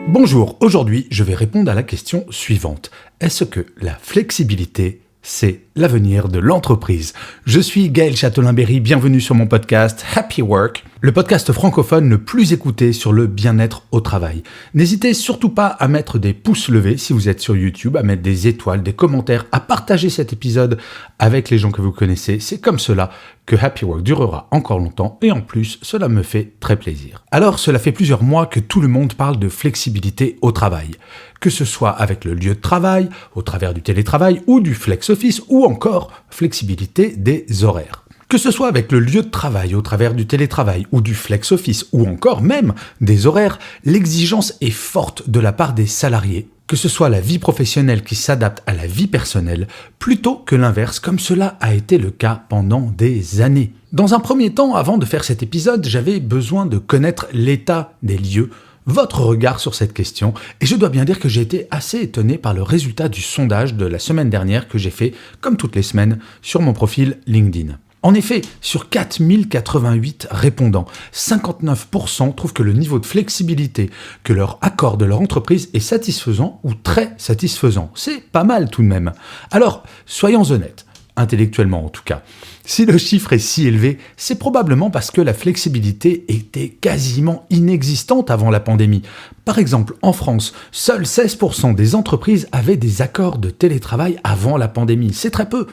Bonjour, aujourd'hui je vais répondre à la question suivante. Est-ce que la flexibilité, c'est l'avenir de l'entreprise? Je suis Gaël Châtelain-Berry, bienvenue sur mon podcast Happy Work, le podcast francophone le plus écouté sur le bien-être au travail. N'hésitez surtout pas à mettre des pouces levés si vous êtes sur YouTube, à mettre des étoiles, des commentaires, à partager cet épisode avec les gens que vous connaissez. C'est comme cela que Happy Work durera encore longtemps et en plus, cela me fait très plaisir. Alors, cela fait plusieurs mois que tout le monde parle de flexibilité au travail. Que ce soit avec le lieu de travail, au travers du télétravail ou du flex office ou encore flexibilité des horaires. Que ce soit avec le lieu de travail, au travers du télétravail ou du flex office ou encore même des horaires, l'exigence est forte de la part des salariés. Que ce soit la vie professionnelle qui s'adapte à la vie personnelle, plutôt que l'inverse, comme cela a été le cas pendant des années. Dans un premier temps, avant de faire cet épisode, j'avais besoin de connaître l'état des lieux, votre regard sur cette question, et je dois bien dire que j'ai été assez étonné par le résultat du sondage de la semaine dernière que j'ai fait, comme toutes les semaines, sur mon profil LinkedIn. En effet, sur 4088 répondants, 59% trouvent que le niveau de flexibilité que leur accorde leur entreprise est satisfaisant ou très satisfaisant. C'est pas mal tout de même. Alors, soyons honnêtes, intellectuellement en tout cas. Si le chiffre est si élevé, c'est probablement parce que la flexibilité était quasiment inexistante avant la pandémie. Par exemple, en France, seuls 16% des entreprises avaient des accords de télétravail avant la pandémie. C'est très peu.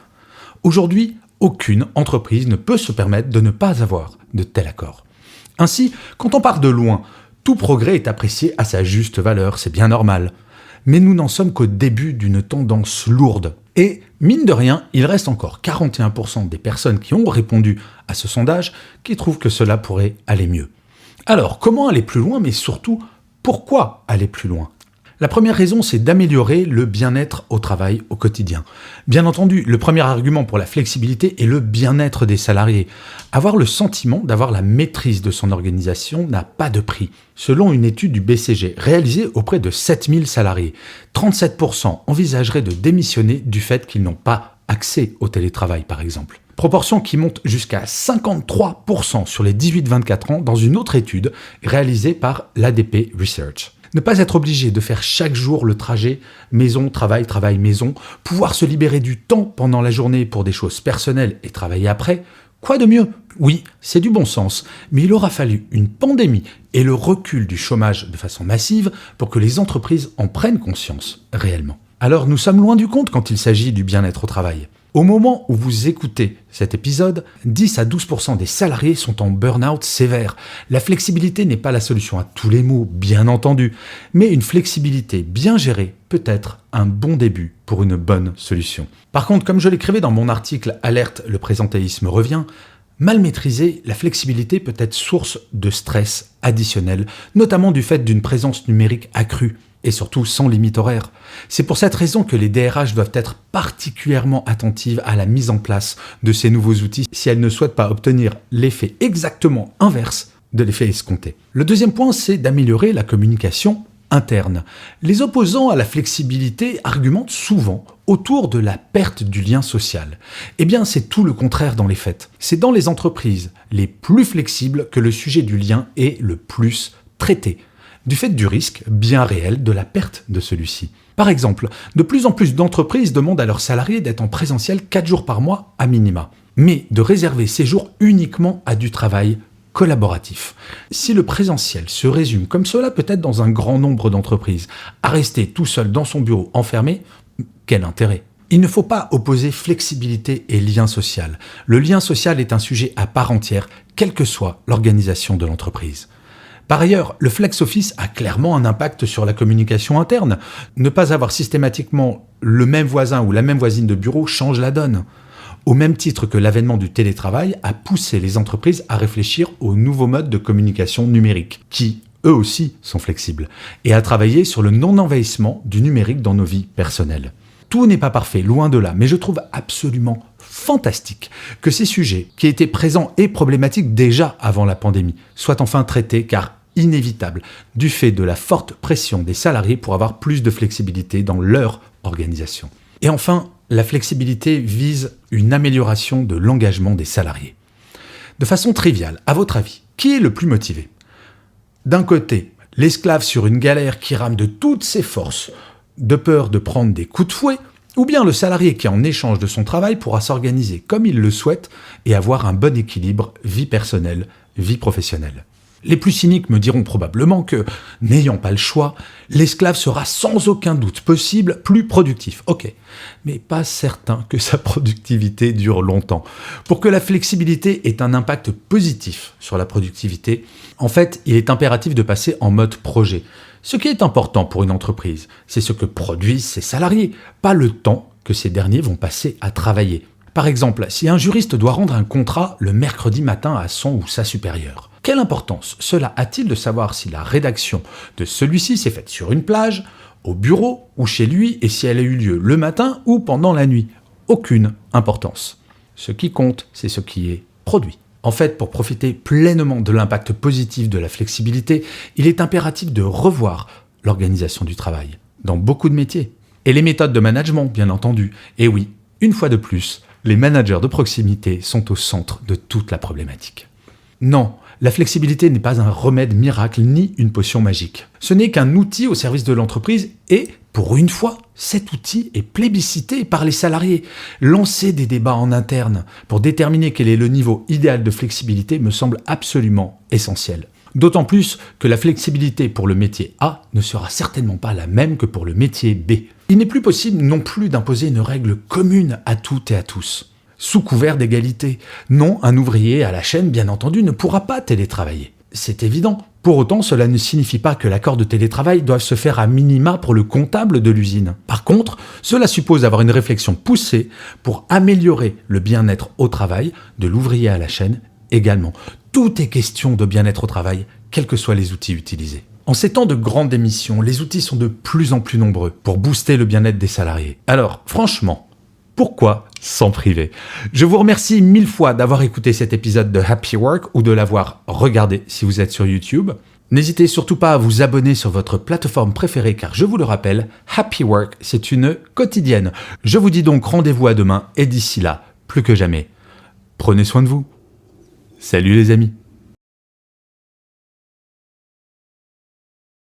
Aujourd'hui, aucune entreprise ne peut se permettre de ne pas avoir de tel accord. Ainsi, quand on part de loin, tout progrès est apprécié à sa juste valeur, c'est bien normal. Mais nous n'en sommes qu'au début d'une tendance lourde. Et, mine de rien, il reste encore 41% des personnes qui ont répondu à ce sondage qui trouvent que cela pourrait aller mieux. Alors, comment aller plus loin, mais surtout, pourquoi aller plus loin ? La première raison, c'est d'améliorer le bien-être au travail au quotidien. Bien entendu, le premier argument pour la flexibilité est le bien-être des salariés. Avoir le sentiment d'avoir la maîtrise de son organisation n'a pas de prix. Selon une étude du BCG réalisée auprès de 7000 salariés, 37% envisageraient de démissionner du fait qu'ils n'ont pas accès au télétravail, par exemple. Proportion qui monte jusqu'à 53% sur les 18-24 ans dans une autre étude réalisée par l'ADP Research. Ne pas être obligé de faire chaque jour le trajet maison, travail, travail, maison, pouvoir se libérer du temps pendant la journée pour des choses personnelles et travailler après, quoi de mieux ? Oui, c'est du bon sens, mais il aura fallu une pandémie et le recul du chômage de façon massive pour que les entreprises en prennent conscience réellement. Alors nous sommes loin du compte quand il s'agit du bien-être au travail. Au moment où vous écoutez cet épisode, 10 à 12% des salariés sont en burn-out sévère. La flexibilité n'est pas la solution à tous les maux, bien entendu, mais une flexibilité bien gérée peut être un bon début pour une bonne solution. Par contre, comme je l'écrivais dans mon article « Alerte, le présentéisme revient », mal maîtrisée, la flexibilité peut être source de stress additionnel, notamment du fait d'une présence numérique accrue. Et surtout sans limite horaire. C'est pour cette raison que les DRH doivent être particulièrement attentives à la mise en place de ces nouveaux outils si elles ne souhaitent pas obtenir l'effet exactement inverse de l'effet escompté. Le deuxième point, c'est d'améliorer la communication interne. Les opposants à la flexibilité argumentent souvent autour de la perte du lien social. Eh bien, c'est tout le contraire dans les faits. C'est dans les entreprises les plus flexibles que le sujet du lien est le plus traité, du fait du risque bien réel de la perte de celui-ci. Par exemple, de plus en plus d'entreprises demandent à leurs salariés d'être en présentiel 4 jours par mois à minima, mais de réserver ces jours uniquement à du travail collaboratif. Si le présentiel se résume, comme cela peut être dans un grand nombre d'entreprises, à rester tout seul dans son bureau enfermé, quel intérêt ? Il ne faut pas opposer flexibilité et lien social. Le lien social est un sujet à part entière, quelle que soit l'organisation de l'entreprise. Par ailleurs, le flex office a clairement un impact sur la communication interne. Ne pas avoir systématiquement le même voisin ou la même voisine de bureau change la donne. Au même titre que l'avènement du télétravail a poussé les entreprises à réfléchir aux nouveaux modes de communication numérique, qui, eux aussi, sont flexibles, et à travailler sur le non-envahissement du numérique dans nos vies personnelles. Tout n'est pas parfait, loin de là, mais je trouve absolument fantastique que ces sujets, qui étaient présents et problématiques déjà avant la pandémie, soient enfin traités car inévitables du fait de la forte pression des salariés pour avoir plus de flexibilité dans leur organisation. Et enfin, la flexibilité vise une amélioration de l'engagement des salariés. De façon triviale, à votre avis, qui est le plus motivé ? D'un côté, L'esclave sur une galère qui rame de toutes ses forces, de peur de prendre des coups de fouet, ou bien le salarié qui, en échange de son travail, pourra s'organiser comme il le souhaite et avoir un bon équilibre vie personnelle, vie professionnelle. Les plus cyniques me diront probablement que, n'ayant pas le choix, l'esclave sera sans aucun doute possible plus productif. Ok, mais pas certain que sa productivité dure longtemps. Pour que la flexibilité ait un impact positif sur la productivité, en fait, il est impératif de passer en mode projet. Ce qui est important pour une entreprise, c'est ce que produisent ses salariés, pas le temps que ces derniers vont passer à travailler. Par exemple, si un juriste doit rendre un contrat le mercredi matin à son ou sa supérieure, quelle importance cela a-t-il de savoir si la rédaction de celui-ci s'est faite sur une plage, au bureau ou chez lui et si elle a eu lieu le matin ou pendant la nuit? Aucune importance. Ce qui compte, c'est ce qui est produit. En fait, pour profiter pleinement de l'impact positif de la flexibilité, il est impératif de revoir l'organisation du travail, dans beaucoup de métiers. Et les méthodes de management, bien entendu. Et oui, une fois de plus, les managers de proximité sont au centre de toute la problématique. Non, la flexibilité n'est pas un remède miracle ni une potion magique. Ce n'est qu'un outil au service de l'entreprise et, pour une fois, cet outil est plébiscité par les salariés. Lancer des débats en interne pour déterminer quel est le niveau idéal de flexibilité me semble absolument essentiel. D'autant plus que la flexibilité pour le métier A ne sera certainement pas la même que pour le métier B. Il n'est plus possible non plus d'imposer une règle commune à toutes et à tous. Sous couvert d'égalité. Non, un ouvrier à la chaîne, bien entendu, ne pourra pas télétravailler. C'est évident. Pour autant, cela ne signifie pas que l'accord de télétravail doive se faire à minima pour le comptable de l'usine. Par contre, cela suppose avoir une réflexion poussée pour améliorer le bien-être au travail de l'ouvrier à la chaîne également. Tout est question de bien-être au travail, quels que soient les outils utilisés. En ces temps de grande démission, les outils sont de plus en plus nombreux pour booster le bien-être des salariés. Alors, franchement, pourquoi s'en priver? Je vous remercie 1000 fois d'avoir écouté cet épisode de Happy Work ou de l'avoir regardé si vous êtes sur YouTube. N'hésitez surtout pas à vous abonner sur votre plateforme préférée car je vous le rappelle, Happy Work, c'est une quotidienne. Je vous dis donc rendez-vous à demain et d'ici là, plus que jamais, prenez soin de vous. Salut les amis.